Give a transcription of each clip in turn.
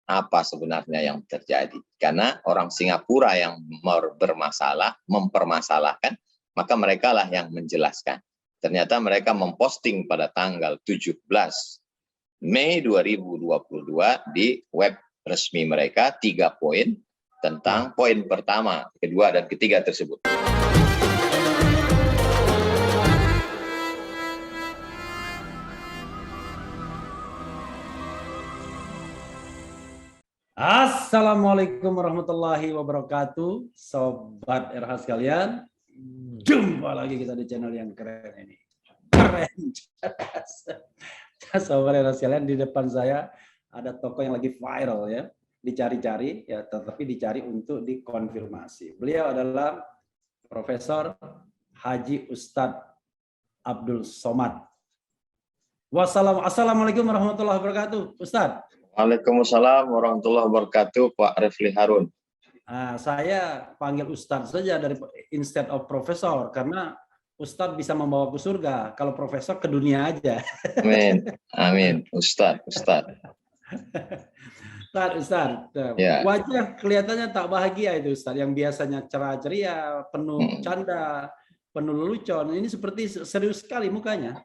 apa sebenarnya yang terjadi. Karena orang Singapura yang mempermasalahkan, maka mereka lah yang menjelaskan. Ternyata mereka memposting pada tanggal 17 Mei 2022 di web resmi mereka 3 poin tentang poin pertama, kedua, dan ketiga tersebut. Assalamualaikum warahmatullahi wabarakatuh, Sobat RH sekalian. Jumpa lagi kita di channel yang keren ini. Keren. Sobat RH sekalian, di depan saya ada tokoh yang lagi viral ya. Dicari-cari ya, tetapi dicari untuk dikonfirmasi. Beliau adalah Profesor Haji Ustadz Abdul Somad. Wassalamualaikum warahmatullahi wabarakatuh, Ustadz. Waalaikumsalam warahmatullahi wabarakatuh, Pak Refli Harun. Saya panggil Ustadz saja dari instead of Profesor, karena Ustadz bisa membawa ke surga, kalau Profesor ke dunia aja. Amin, amin, Ustadz. Ustadz, ya. Wajah kelihatannya tak bahagia itu Ustadz, yang biasanya cerah ceria, penuh canda, penuh lelucon. Ini seperti serius sekali mukanya.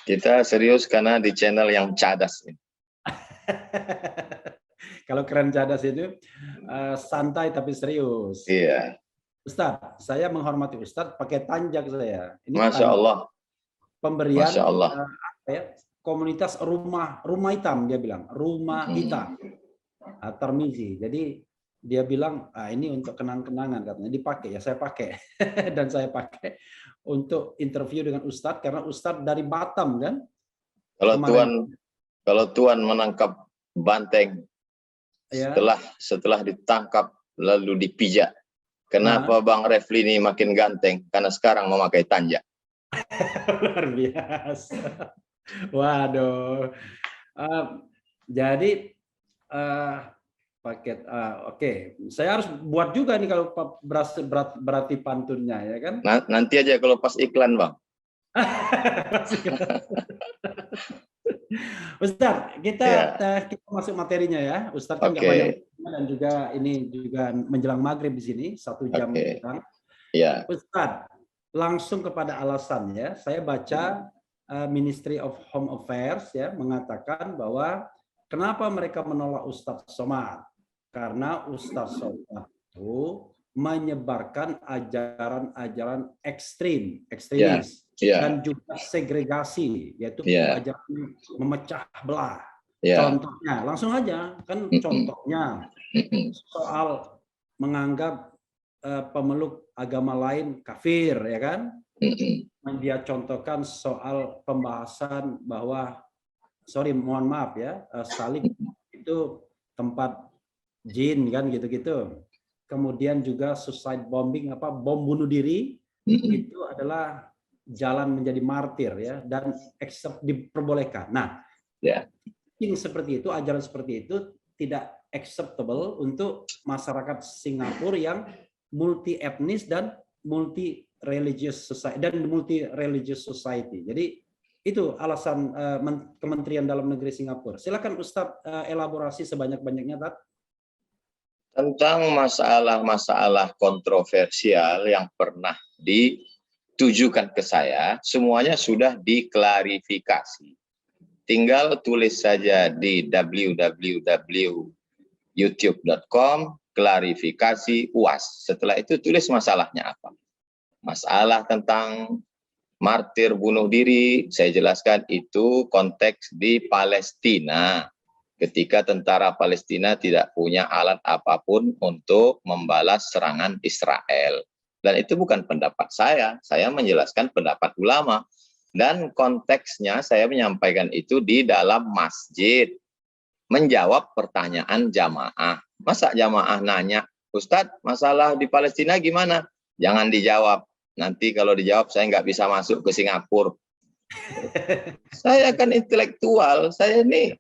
Kita serius karena di channel yang cadas ini. Kalau keren cadas itu santai tapi serius. Iya. Ustadz, saya menghormati Ustadz pakai tanjak saya. Ini Masya Allah. Pemberian Masya Allah. Komunitas rumah hitam, dia bilang rumah hitam. Termizi. Jadi dia bilang ini untuk kenang-kenangan katanya, dipakai ya, saya pakai. Dan saya pakai untuk interview dengan Ustadz karena Ustadz dari Batam kan. Kalau Tuhan menangkap banteng setelah ditangkap lalu dipijak, kenapa Bang Refli ini makin ganteng? Karena sekarang memakai tanjak. Luar biasa. Waduh. Jadi paket oke. Saya harus buat juga nih kalau berarti pantunnya ya kan. Nanti aja kalau pas iklan, Bang. Ustadz, kita masuk materinya ya. Ustadz kan nggak banyak dan juga ini juga menjelang maghrib di sini 1 jam kurang. Ustadz, langsung kepada alasannya. Saya baca Ministry of Home Affairs ya mengatakan bahwa kenapa mereka menolak Ustadz Somad? Karena Ustadz Somad itu menyebarkan ajaran-ajaran ekstremis. Dan juga segregasi, yaitu ajaran memecah belah. Contohnya, langsung aja kan contohnya soal menganggap pemeluk agama lain kafir, ya kan? Dia contohkan soal pembahasan bahwa, mohon maaf ya, salib itu tempat jin kan gitu-gitu. Kemudian juga suicide bombing, bom bunuh diri itu adalah jalan menjadi martir ya, dan diperbolehkan. Nah, ini seperti itu, ajaran seperti itu tidak acceptable untuk masyarakat Singapura yang multi etnis dan multi religious society. Jadi itu alasan Kementerian Dalam Negeri Singapura. Silakan Ustadz elaborasi sebanyak-banyaknya, Tad. Tentang masalah-masalah kontroversial yang pernah ditujukan ke saya, semuanya sudah diklarifikasi. Tinggal tulis saja di www.youtube.com klarifikasi UAS. Setelah itu tulis masalahnya apa. Masalah tentang martir bunuh diri, saya jelaskan itu konteks di Palestina. Ketika tentara Palestina tidak punya alat apapun untuk membalas serangan Israel. Dan itu bukan pendapat saya menjelaskan pendapat ulama. Dan konteksnya saya menyampaikan itu di dalam masjid. Menjawab pertanyaan jamaah. Masa jamaah nanya, Ustadz, masalah di Palestina gimana? Jangan dijawab. Nanti kalau dijawab saya nggak bisa masuk ke Singapura. Saya kan intelektual, saya ini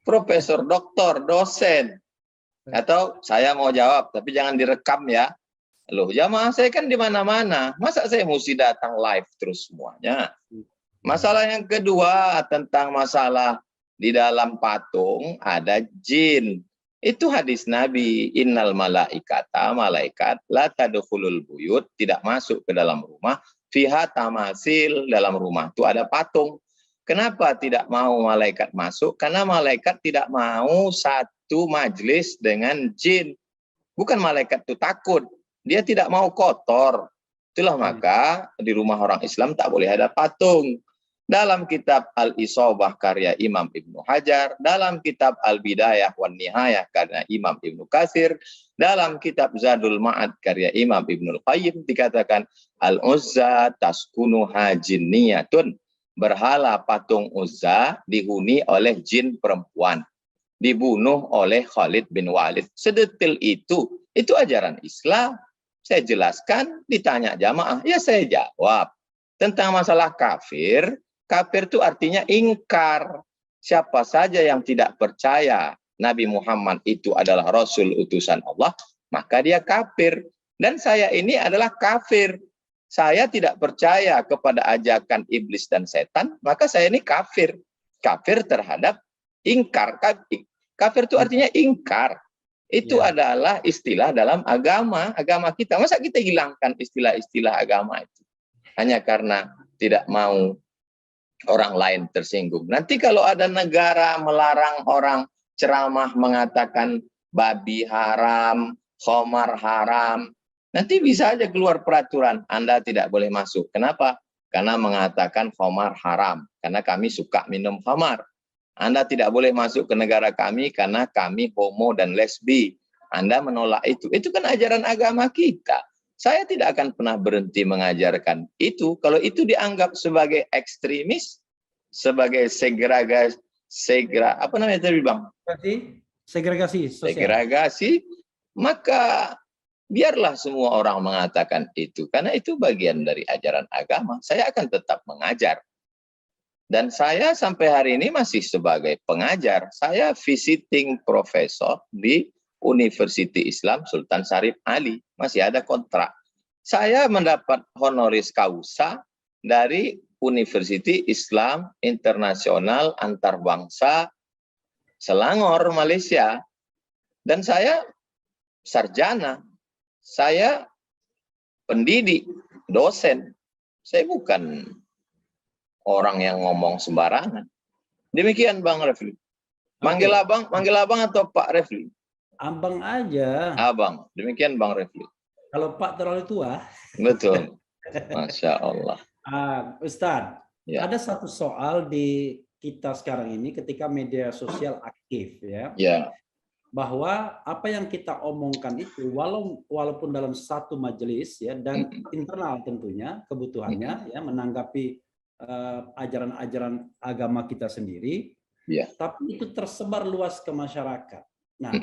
profesor, doktor, dosen. Atau saya mau jawab, tapi jangan direkam ya. Loh, jamaah saya kan di mana-mana. Masa saya mesti datang live terus semuanya? Masalah yang kedua tentang masalah di dalam patung ada jin. Itu hadis Nabi, innal malaikata, malaikat, la tadkhulul buyut, tidak masuk ke dalam rumah, fiha tamasil, dalam rumah itu ada patung. Kenapa tidak mau malaikat masuk? Karena malaikat tidak mau satu majelis dengan jin. Bukan malaikat itu takut, dia tidak mau kotor. Itulah maka di rumah orang Islam tak boleh ada patung. Dalam kitab Al-Isobah karya Imam Ibnu Hajar, dalam kitab Al-Bidayah wan Nihayah karya Imam Ibnu Katsir, dalam kitab Zadul Ma'ad karya Imam Ibnu Qayyim dikatakan Al-Uzza taskunuha jinniyatun. Berhala patung Uzza dihuni oleh jin perempuan. Dibunuh oleh Khalid bin Walid. Sedetil itu ajaran Islam. Saya jelaskan, ditanya jamaah, ya saya jawab. Tentang masalah kafir, kafir itu artinya ingkar. Siapa saja yang tidak percaya Nabi Muhammad itu adalah Rasul utusan Allah, maka dia kafir. Dan saya ini adalah kafir. Saya tidak percaya kepada ajakan iblis dan setan, maka saya ini kafir. Kafir terhadap ingkar. Kafir itu artinya ingkar. Itu adalah istilah dalam agama kita. Masa kita hilangkan istilah-istilah agama itu? Hanya karena tidak mau orang lain tersinggung. Nanti kalau ada negara melarang orang ceramah mengatakan babi haram, khamar haram, nanti bisa aja keluar peraturan, Anda tidak boleh masuk. Kenapa? Karena mengatakan khamar haram, karena kami suka minum khamar. Anda tidak boleh masuk ke negara kami karena kami homo dan lesbi. Anda menolak itu. Itu kan ajaran agama kita. Saya tidak akan pernah berhenti mengajarkan itu. Kalau itu dianggap sebagai ekstremis, sebagai apa namanya tadi Bang? Segregasi sosial. Segregasi, maka biarlah semua orang mengatakan itu. Karena itu bagian dari ajaran agama. Saya akan tetap mengajar. Dan saya sampai hari ini masih sebagai pengajar. Saya visiting profesor di University Islam Sultan Syarif Ali. Masih ada kontrak. Saya mendapat honoris causa dari University Islam Internasional Antarbangsa Selangor, Malaysia. Dan saya sarjana. Saya pendidik, dosen. Saya bukan orang yang ngomong sembarangan. Demikian Bang Refli. Manggil abang atau Pak Refli? Abang aja. Abang. Demikian Bang Refli. Kalau Pak terlalu tua. Betul. Masya Allah. Ustadz, ada satu soal di kita sekarang ini ketika media sosial aktif ya. Bahwa apa yang kita omongkan itu walaupun dalam satu majelis ya dan internal tentunya kebutuhannya ya menanggapi ajaran-ajaran agama kita sendiri, tapi itu tersebar luas ke masyarakat. Nah,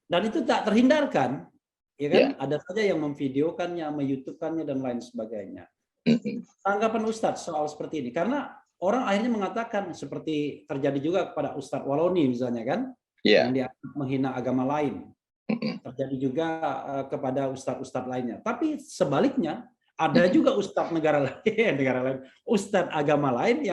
dan itu tak terhindarkan, ya kan? Ada saja yang memvideokannya, me-YouTube-kannya dan lain sebagainya. Tanggapan Ustadz soal seperti ini, karena orang akhirnya mengatakan seperti terjadi juga kepada Ustadz Waloni misalnya kan, yang dia menghina agama lain. Terjadi juga kepada ustadz-ustadz lainnya. Tapi sebaliknya ada juga ustadz negara lain, ustadz agama lain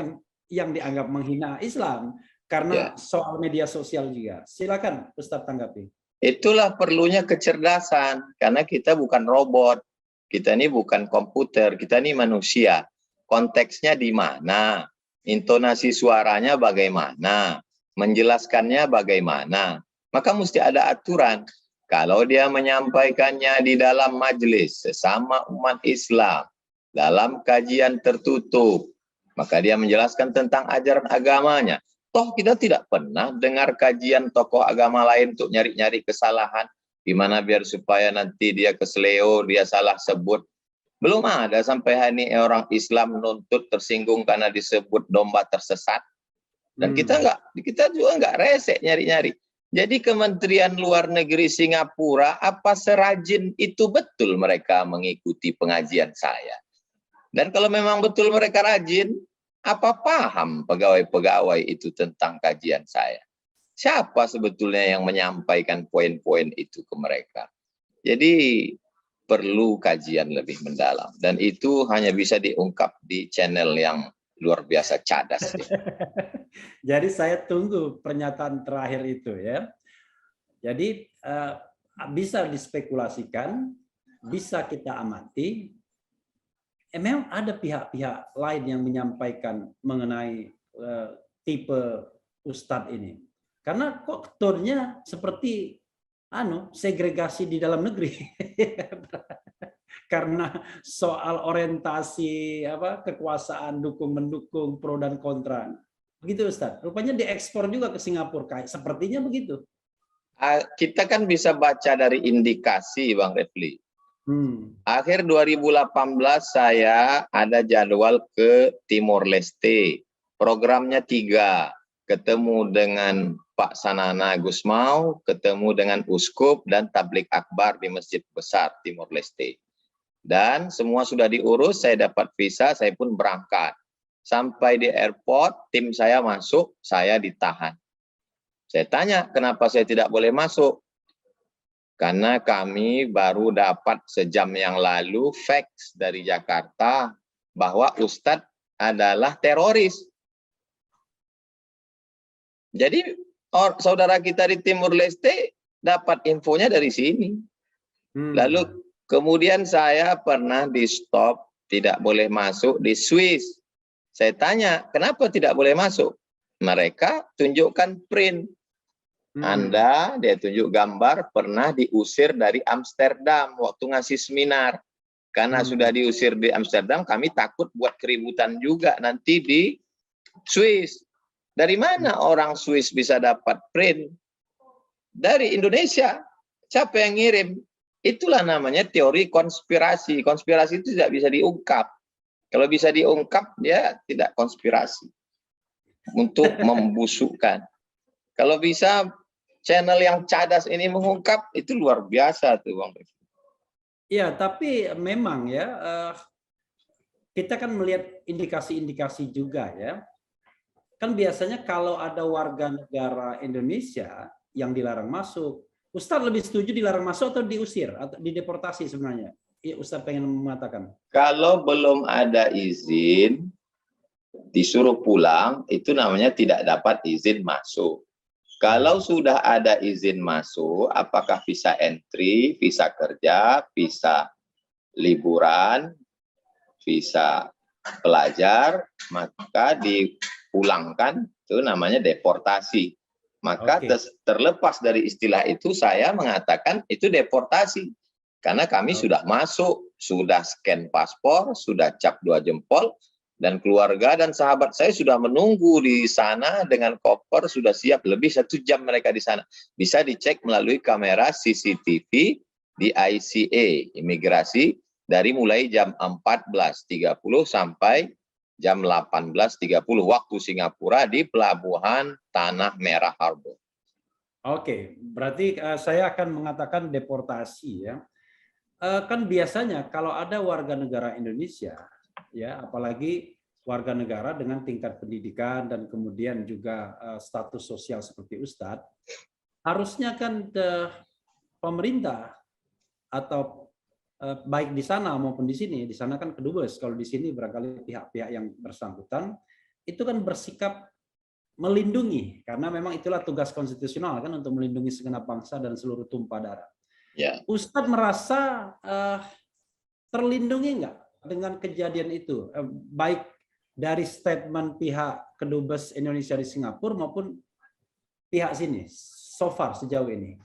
yang dianggap menghina Islam karena soal media sosial juga. Silakan Ustadz tanggapi. Itulah perlunya kecerdasan, karena kita bukan robot, kita ini bukan komputer, kita ini manusia. Konteksnya di mana, intonasi suaranya bagaimana, menjelaskannya bagaimana, maka mesti ada aturan. Kalau dia menyampaikannya di dalam majelis sesama umat Islam, dalam kajian tertutup, maka dia menjelaskan tentang ajaran agamanya. Toh kita tidak pernah dengar kajian tokoh agama lain untuk nyari-nyari kesalahan, gimana biar supaya nanti dia keseleo, dia salah sebut. Belum ada sampai hari ini orang Islam menuntut tersinggung karena disebut domba tersesat. Dan kita juga nggak resek nyari-nyari. Jadi Kementerian Luar Negeri Singapura, apa serajin itu betul mereka mengikuti pengajian saya? Dan kalau memang betul mereka rajin, apa paham pegawai-pegawai itu tentang kajian saya? Siapa sebetulnya yang menyampaikan poin-poin itu ke mereka? Jadi perlu kajian lebih mendalam. Dan itu hanya bisa diungkap di channel yang luar biasa cadas. Jadi saya tunggu pernyataan terakhir itu ya. Jadi bisa dispekulasikan, bisa kita amati. Memang ada pihak-pihak lain yang menyampaikan mengenai tipe ustadz ini. Karena kok tonnya seperti segregasi di dalam negeri. Karena soal orientasi kekuasaan dukung-mendukung, pro dan kontra. Begitu Ustadz. Rupanya diekspor juga ke Singapura, kayak sepertinya begitu. Kita kan bisa baca dari indikasi Bang Refli. Akhir 2018 saya ada jadwal ke Timor Leste. Programnya 3. Ketemu dengan Pak Sanana Gusmao, ketemu dengan Uskup dan Tablik Akbar di Masjid Besar Timor Leste. Dan semua sudah diurus, saya dapat visa, saya pun berangkat. Sampai di airport, tim saya masuk, saya ditahan. Saya tanya, kenapa saya tidak boleh masuk? Karena kami baru dapat sejam yang lalu fax dari Jakarta bahwa Ustadz adalah teroris. Jadi saudara kita di Timur Leste dapat infonya dari sini. Lalu kemudian saya pernah di stop, tidak boleh masuk di Swiss. Saya tanya, kenapa tidak boleh masuk? Mereka tunjukkan print. Anda, dia tunjuk gambar, pernah diusir dari Amsterdam waktu ngasih seminar. Karena sudah diusir di Amsterdam, kami takut buat keributan juga nanti di Swiss. Dari mana orang Swiss bisa dapat print? Dari Indonesia. Siapa yang ngirim? Itulah namanya teori konspirasi. Konspirasi itu tidak bisa diungkap. Kalau bisa diungkap, dia tidak konspirasi. Untuk membusukkan. Kalau bisa channel yang cadas ini mengungkap, itu luar biasa tuh Bang. Iya, tapi memang ya, kita kan melihat indikasi-indikasi juga ya. Kan biasanya kalau ada warga negara Indonesia yang dilarang masuk, Ustadz lebih setuju dilarang masuk atau diusir atau dideportasi sebenarnya? Iya, Ustadz pengen mengatakan. Kalau belum ada izin, disuruh pulang, itu namanya tidak dapat izin masuk. Kalau sudah ada izin masuk, apakah visa entry, visa kerja, visa liburan, visa pelajar, maka dipulangkan, itu namanya deportasi. Maka terlepas dari istilah itu, saya mengatakan itu deportasi. Karena kami sudah masuk, sudah scan paspor, sudah cap 2 jempol, dan keluarga dan sahabat saya sudah menunggu di sana dengan koper, sudah siap. Lebih 1 jam mereka di sana. Bisa dicek melalui kamera CCTV di ICA, imigrasi, dari mulai jam 14.30 sampai jam 18.30 waktu Singapura di Pelabuhan Tanah Merah Harbor. Oke, berarti saya akan mengatakan deportasi ya. Kan biasanya kalau ada warga negara Indonesia, ya apalagi warga negara dengan tingkat pendidikan dan kemudian juga status sosial seperti Ustadz, harusnya kan pemerintah atau baik di sana maupun di sana kan kedubes, kalau di sini barangkali pihak-pihak yang bersangkutan itu kan bersikap melindungi, karena memang itulah tugas konstitusional kan untuk melindungi segenap bangsa dan seluruh tumpah darah. Ya. Ustadz merasa terlindungi nggak dengan kejadian itu, baik dari statement pihak kedubes Indonesia di Singapura maupun pihak sini, so far sejauh ini?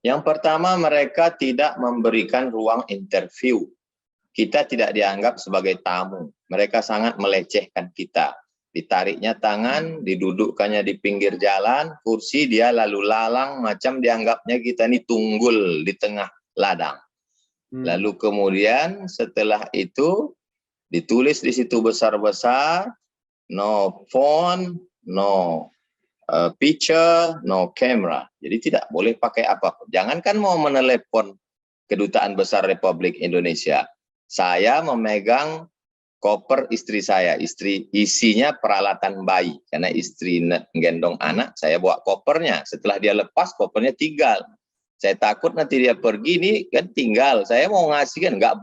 Yang pertama, mereka tidak memberikan ruang interview. Kita tidak dianggap sebagai tamu. Mereka sangat melecehkan kita. Ditariknya tangan, didudukkannya di pinggir jalan, kursi, dia lalu lalang, macam dianggapnya kita ini tunggul di tengah ladang. Lalu kemudian setelah itu ditulis di situ besar-besar, no phone, no picture, no camera. Jadi tidak boleh pakai apapun. Jangankan mau menelepon Kedutaan Besar Republik Indonesia, saya memegang koper istri saya, isinya peralatan bayi, karena istri gendong anak, saya bawa kopernya. Setelah dia lepas, kopernya tinggal. Saya takut nanti dia pergi, ini kan tinggal. Saya mau ngasih kan, nggak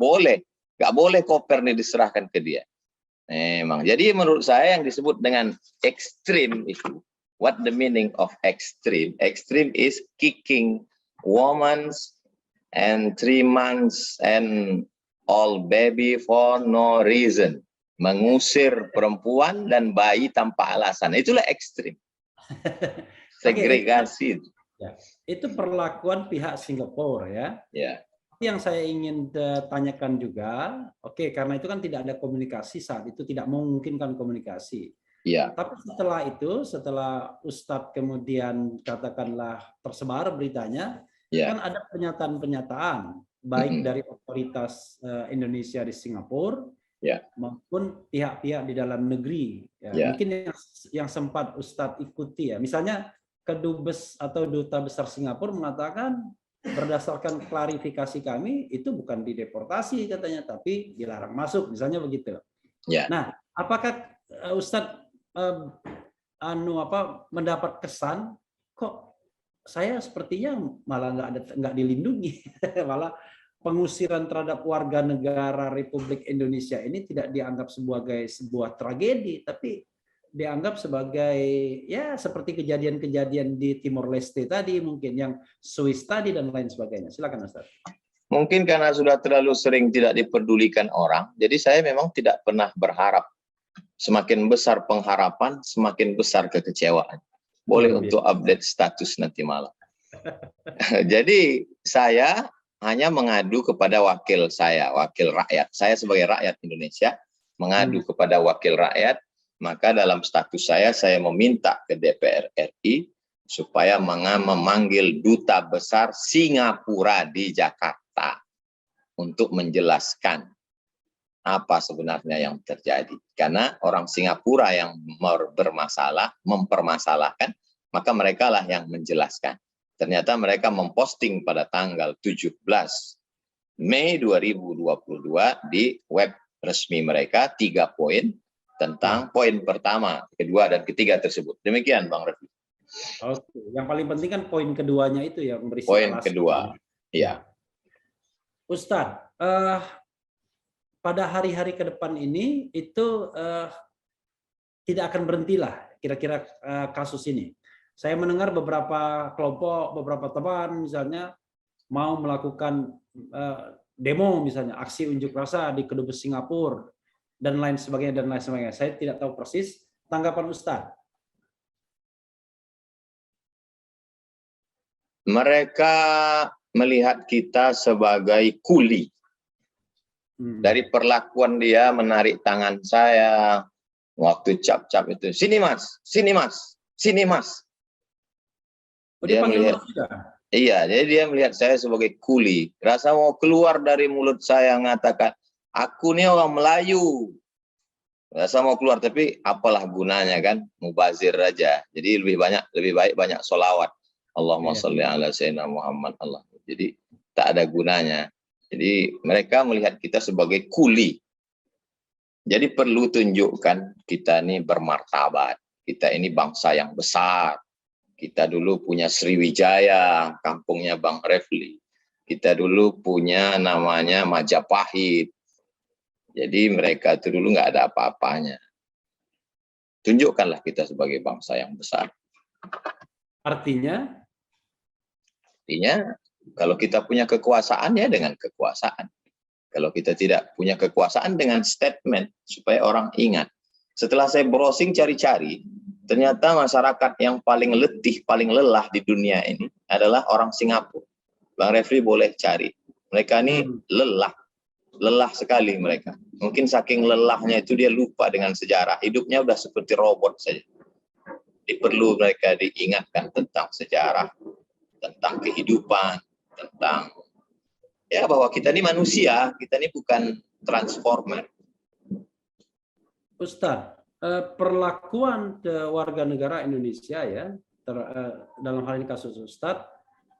boleh koper ini diserahkan ke dia. Memang. Jadi menurut saya yang disebut dengan ekstrim itu, what the meaning of extreme? Extreme is kicking woman and 3 months and old baby for no reason. Mengusir perempuan dan bayi tanpa alasan. Itulah ekstrim. Segregasi. Ya, itu perlakuan pihak Singapura ya. Ya. Yang saya ingin tanyakan juga, oke, karena itu kan tidak ada komunikasi saat itu, tidak memungkinkan komunikasi. Ya. Tapi setelah itu, setelah Ustadz kemudian katakanlah tersebar beritanya, kan ada pernyataan-pernyataan baik dari otoritas Indonesia di Singapura maupun pihak-pihak di dalam negeri. Ya. Mungkin yang sempat Ustadz ikuti ya, misalnya Kedubes atau Duta Besar Singapura mengatakan berdasarkan klarifikasi kami itu bukan dideportasi katanya, tapi dilarang masuk, misalnya begitu. Ya. Nah, apakah Ustadz mendapat kesan kok saya sepertinya malah nggak dilindungi, malah pengusiran terhadap warga negara Republik Indonesia ini tidak dianggap sebagai sebuah tragedi, tapi dianggap sebagai ya seperti kejadian-kejadian di Timor Leste tadi, mungkin yang Swiss tadi dan lain sebagainya. Silakan Ustaz. Mungkin karena sudah terlalu sering tidak diperdulikan orang, jadi saya memang tidak pernah berharap. Semakin besar pengharapan, semakin besar kekecewaan. Boleh untuk update status nanti malam. Jadi saya hanya mengadu kepada wakil saya, wakil rakyat. Saya sebagai rakyat Indonesia mengadu kepada wakil rakyat. Maka dalam status saya meminta ke DPR RI supaya memanggil Duta Besar Singapura di Jakarta untuk menjelaskan apa sebenarnya yang terjadi. Karena orang Singapura yang mempermasalahkan, maka mereka lah yang menjelaskan. Ternyata mereka memposting pada tanggal 17 Mei 2022 di web resmi mereka 3 poin tentang poin pertama, kedua, dan ketiga tersebut. Demikian Bang Refli. Oke, yang paling penting kan poin keduanya itu yang berisi poin alasan. Kedua, ya. Ustadz, pada hari-hari ke depan ini itu tidak akan berhentilah kira-kira kasus ini. Saya mendengar beberapa kelompok, beberapa teman misalnya mau melakukan demo misalnya, aksi unjuk rasa di Kedubes Singapura, dan lain sebagainya, dan lain sebagainya. Saya tidak tahu persis tanggapan Ustadz. Mereka melihat kita sebagai kuli. Dari perlakuan dia menarik tangan saya waktu cap-cap itu. Sini mas, sini mas, sini mas. Dia melihat, iya, jadi dia melihat saya sebagai kuli. Rasa mau keluar dari mulut saya mengatakan, aku nih orang Melayu. Rasa mau keluar, tapi apalah gunanya kan, mubazir aja. Jadi lebih baik banyak sholawat. Allahumma sholli ala sayyidina Muhammad. Allah. Jadi tak ada gunanya. Jadi mereka melihat kita sebagai kuli. Jadi perlu tunjukkan kita ini bermartabat. Kita ini bangsa yang besar. Kita dulu punya Sriwijaya, kampungnya Bang Refli. Kita dulu punya namanya Majapahit. Jadi mereka itu dulu nggak ada apa-apanya. Tunjukkanlah kita sebagai bangsa yang besar. Artinya kalau kita punya kekuasaan ya dengan kekuasaan. Kalau kita tidak punya kekuasaan dengan statement supaya orang ingat. Setelah saya browsing cari-cari, ternyata masyarakat yang paling letih, paling lelah di dunia ini adalah orang Singapura. Bang Refli boleh cari. Mereka ini lelah sekali mereka. Mungkin saking lelahnya itu dia lupa dengan sejarah. Hidupnya udah seperti robot saja. Perlu mereka diingatkan tentang sejarah, tentang kehidupan, tentang ya bahwa kita ini manusia, kita ini bukan transformer. Ustadz, perlakuan warga negara Indonesia ya dalam hal ini kasus Ustadz,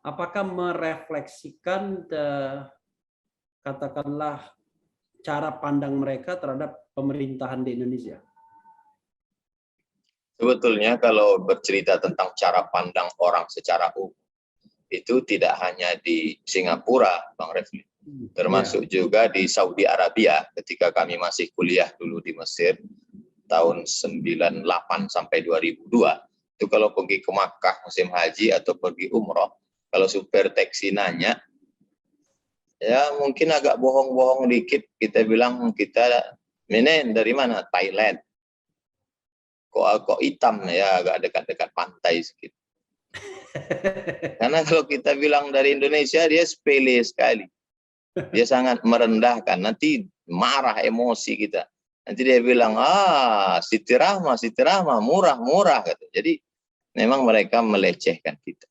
apakah merefleksikan katakanlah cara pandang mereka terhadap pemerintahan di Indonesia? Sebetulnya kalau bercerita tentang cara pandang orang secara umum, itu tidak hanya di Singapura, Bang Refli, termasuk juga di Saudi Arabia ketika kami masih kuliah dulu di Mesir tahun 98 sampai 2002. Itu kalau pergi ke Makkah musim haji atau pergi umroh, kalau supir taksi nanya, ya mungkin agak bohong-bohong dikit, kita bilang kita Menen dari mana? Thailand. Kok hitam ya, agak dekat-dekat pantai sedikit. Karena kalau kita bilang dari Indonesia, dia sepele sekali. Dia sangat merendahkan, nanti marah, emosi kita. Nanti dia bilang, Siti Rahma, murah-murah. Jadi memang mereka melecehkan kita.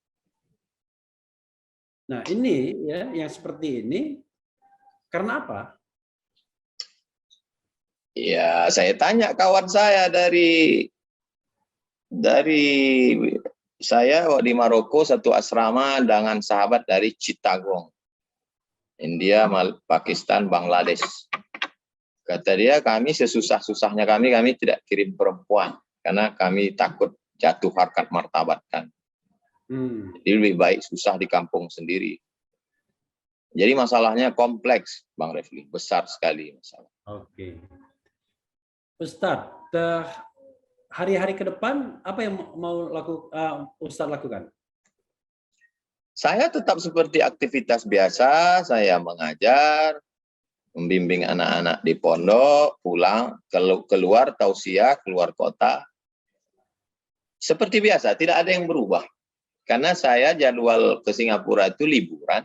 Nah ini ya, yang seperti ini, karena apa? Ya, saya tanya kawan saya dari saya di Maroko, satu asrama dengan sahabat dari Chittagong, India, Pakistan, Bangladesh. Kata dia, kami sesusah-susahnya kami tidak kirim perempuan karena kami takut jatuh harkat martabat kan. Jadi lebih baik susah di kampung sendiri. Jadi masalahnya kompleks, Bang Refli, besar sekali masalah. Oke. Ustadz, hari-hari ke depan apa yang mau Ustadz lakukan? Saya tetap seperti aktivitas biasa, saya mengajar, membimbing anak-anak di pondok, pulang, keluar tausiah, keluar kota. Seperti biasa, tidak ada yang berubah. Karena saya jadwal ke Singapura itu liburan.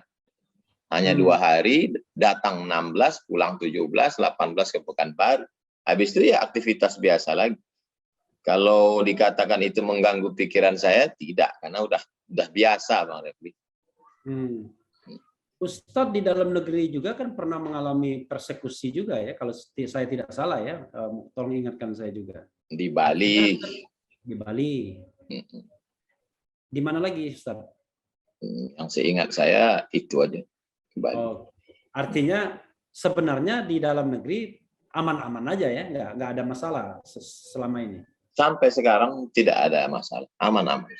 Hanya 2 hari, datang 16, pulang 17, 18 ke Pekanbaru. Habis itu ya aktivitas biasa lagi. Kalau dikatakan itu mengganggu pikiran saya, tidak. Karena udah biasa, Bang Refli. Ustadz di dalam negeri juga kan pernah mengalami persekusi juga ya, kalau saya tidak salah ya, tolong ingatkan saya juga. Di Bali. Di Bali. Di mana lagi, Ustadz? Yang seingat saya itu aja. Bali. Artinya sebenarnya di dalam negeri aman-aman aja ya, nggak ada masalah selama ini. Sampai sekarang tidak ada masalah, aman-aman.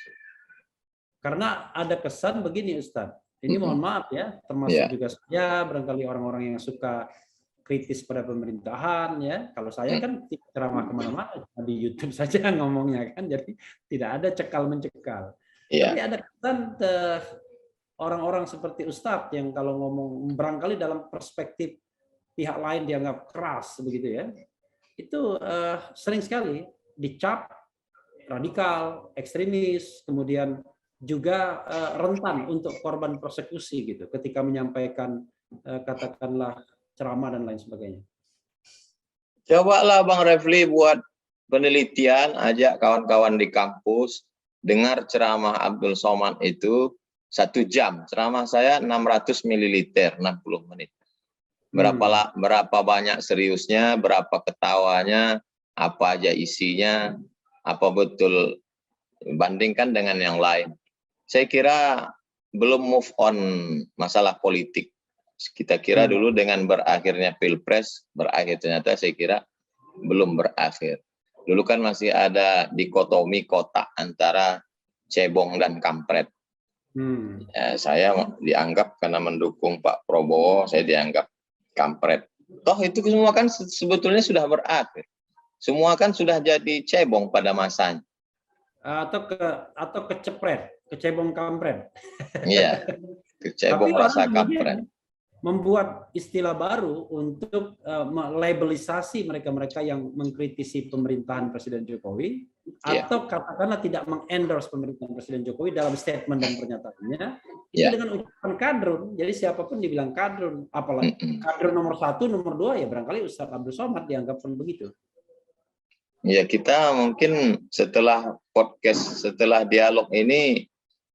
Karena ada kesan begini, Ustadz. Ini mohon maaf ya, termasuk juga saya, barangkali orang-orang yang suka kritis pada pemerintahan ya. Kalau saya kan ceramah kemana-mana, di YouTube saja ngomongnya kan, jadi tidak ada cekal-mencekal. Tapi ada kesan orang-orang seperti Ustadz yang kalau ngomong barangkali dalam perspektif pihak lain dianggap keras begitu ya. Itu sering sekali dicap radikal, ekstremis, kemudian juga rentan untuk korban persekusi gitu ketika menyampaikan katakanlah ceramah dan lain sebagainya. Cobalah Bang Refli buat penelitian, ajak kawan-kawan di kampus, dengar ceramah Abdul Somad itu 1 jam. Ceramah saya 600 ml, 60 menit. Berapa banyak seriusnya, berapa ketawanya, apa aja isinya, apa betul, bandingkan dengan yang lain. Saya kira belum move on masalah politik. Kita kira dulu dengan berakhirnya Pilpres, berakhir, ternyata saya kira belum berakhir. Dulu kan masih ada dikotomi kotak antara cebong dan kampret. Ya, saya dianggap karena mendukung Pak Prabowo, saya dianggap kampret. Toh itu semua kan sebetulnya sudah berakhir. Semua kan sudah jadi cebong pada masanya. Atau kecebong kampret. Iya, kecebong rasa kampret. Membuat istilah baru untuk melabelisasi mereka-mereka yang mengkritisi pemerintahan Presiden Jokowi atau katakanlah tidak mengendorse pemerintahan Presiden Jokowi dalam statement dan pernyataannya itu dengan ucapan kadrun. Jadi siapapun dibilang kadrun, apalagi kadrun nomor 1, nomor 2 ya barangkali Ustadz Abdul Somad dianggap pun begitu. Ya, kita mungkin setelah podcast, setelah dialog ini,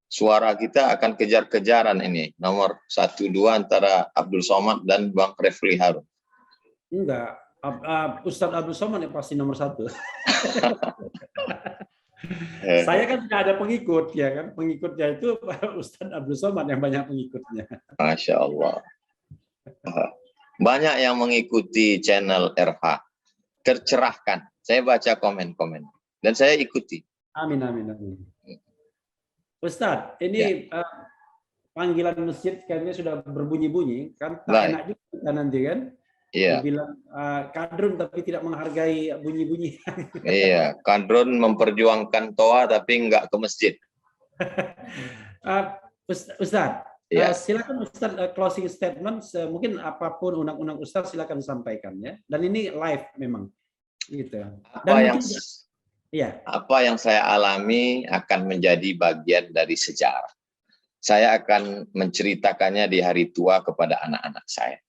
suara kita akan kejar-kejaran ini. Nomor 1, 2 antara Abdul Somad dan Bang Refli Harun. Enggak, Ustadz Abdul Somad yang pasti nomor 1. Saya kan tidak ada pengikut, ya kan? Pengikutnya itu Ustadz Abdul Somad yang banyak pengikutnya. Masya Allah. Banyak yang mengikuti channel RH. Tercerahkan. Saya baca komen-komen dan saya ikuti. Amin, amin, amin. Ustadz, ini panggilan masjid kayaknya sudah berbunyi-bunyi, kan tak enak juga nanti kan? Bilang kadrun tapi tidak menghargai bunyi-bunyi. Iya, kadrun memperjuangkan toa tapi enggak ke masjid. Ustaz, silakan Ustaz closing statement, mungkin apapun undang-undang Ustaz silakan disampaikan ya. Dan ini live memang, gitu. Apa yang saya alami akan menjadi bagian dari sejarah. Saya akan menceritakannya di hari tua kepada anak-anak saya.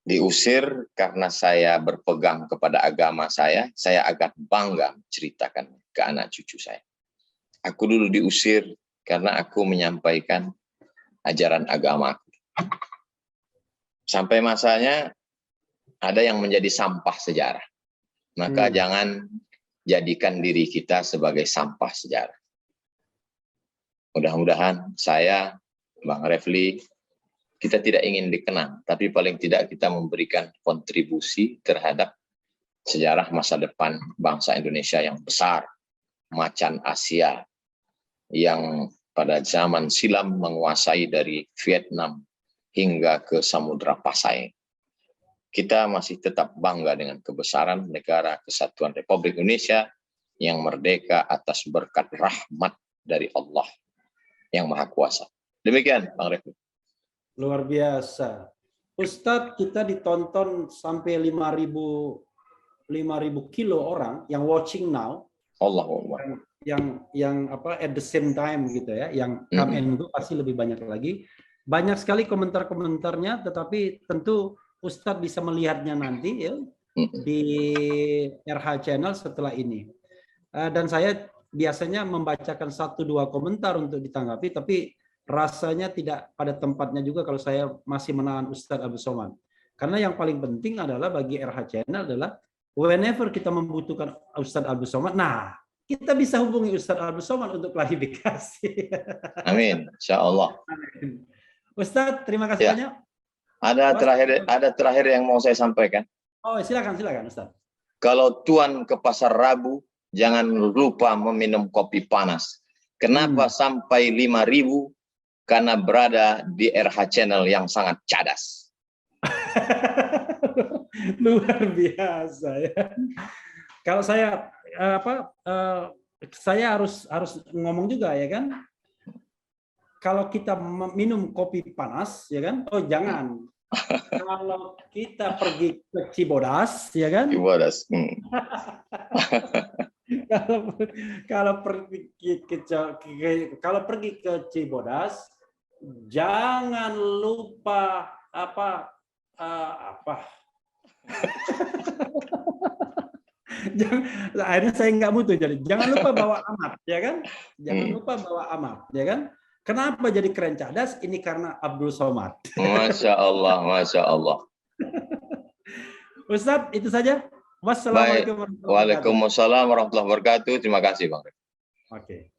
Diusir karena saya berpegang kepada agama saya akan bangga menceritakan ke anak cucu saya. Aku dulu diusir karena aku menyampaikan ajaran agamaku. Sampai masanya ada yang menjadi sampah sejarah. Maka jangan jadikan diri kita sebagai sampah sejarah. Mudah-mudahan saya, Bang Refli, kita tidak ingin dikenang, tapi paling tidak kita memberikan kontribusi terhadap sejarah masa depan bangsa Indonesia yang besar, macan Asia, yang pada zaman silam menguasai dari Vietnam hingga ke Samudra Pasai. Kita masih tetap bangga dengan kebesaran negara Kesatuan Republik Indonesia yang merdeka atas berkat rahmat dari Allah yang Maha Kuasa. Demikian, Bang Refli. Luar biasa. Ustadz, kita ditonton sampai 5.000 kilo orang yang watching now. Allahumma. Yang apa at the same time gitu ya, yang come and go pasti lebih banyak lagi. Banyak sekali komentar-komentarnya, tetapi tentu Ustadz bisa melihatnya nanti ya di RH Channel setelah ini. Dan saya biasanya membacakan 1-2 komentar untuk ditanggapi, tapi rasanya tidak pada tempatnya juga kalau saya masih menahan Ustadz Abdul Somad. Karena yang paling penting adalah bagi RH Channel adalah whenever kita membutuhkan Ustadz Abdul Somad, nah kita bisa hubungi Ustadz Abdul Somad untuk klarifikasi. Amin, insya Allah. Ustadz, terima kasih banyak. Ada terakhir yang mau saya sampaikan. Oh, silakan Ustadz. Kalau Tuan ke pasar Rabu, jangan lupa meminum kopi panas. Kenapa sampai 5.000? Karena berada di RH Channel yang sangat cadas. Luar biasa ya. Kalau saya saya harus ngomong juga ya kan. Kalau kita minum kopi panas ya kan, oh jangan. Kalau kita pergi ke Cibodas ya kan. Cibodas. Kalau pergi ke Cibodas, jangan lupa akhirnya saya nggak butuh, jadi jangan lupa bawa amat ya kan, jangan lupa bawa amat ya kan. Kenapa jadi keren cadas? Ini karena Abdul Somad. Masya Allah, Masya Allah. Ustadz, itu saja. Wassalamualaikum warahmatullahi wabarakatuh. Waalaikumsalam warahmatullahi wabarakatuh. Terima kasih, Bang. Oke.